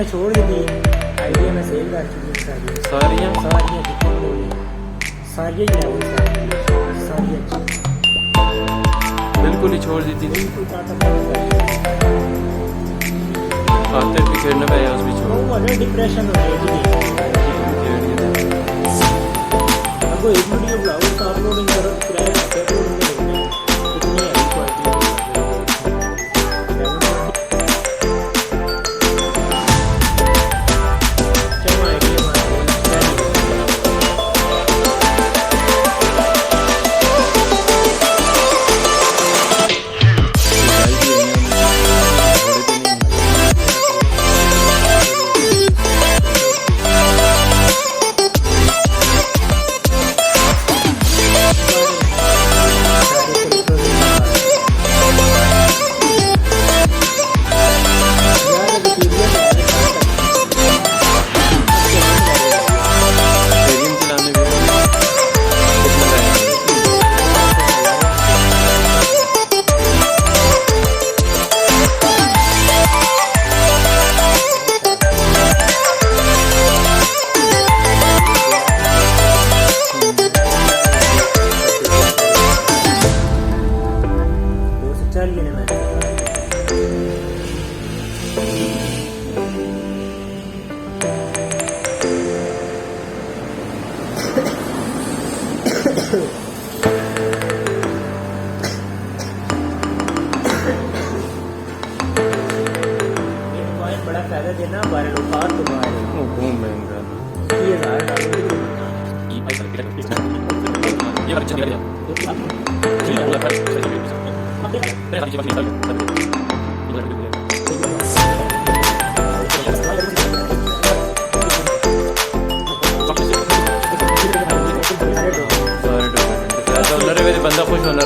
मैं छोड़ दी थी, आइडिया मैं सेव कर चुकी सारियाँ ही है वो सारी अच्छी बिल्कुल ही छोड़ दी थी। बिल्कुल आते भी खेलने पे उस भी छोड़ डिप्रेशन हो जाएगी। अब एक वीडियो बनाओ तो अपलोडिंग करो, किराया अपलोडिंग करो, कितनी है क्वालिटी। बड़ा फायदा देना बारे लोग तो बाहर घूम महंगा ये बंदा खुश होना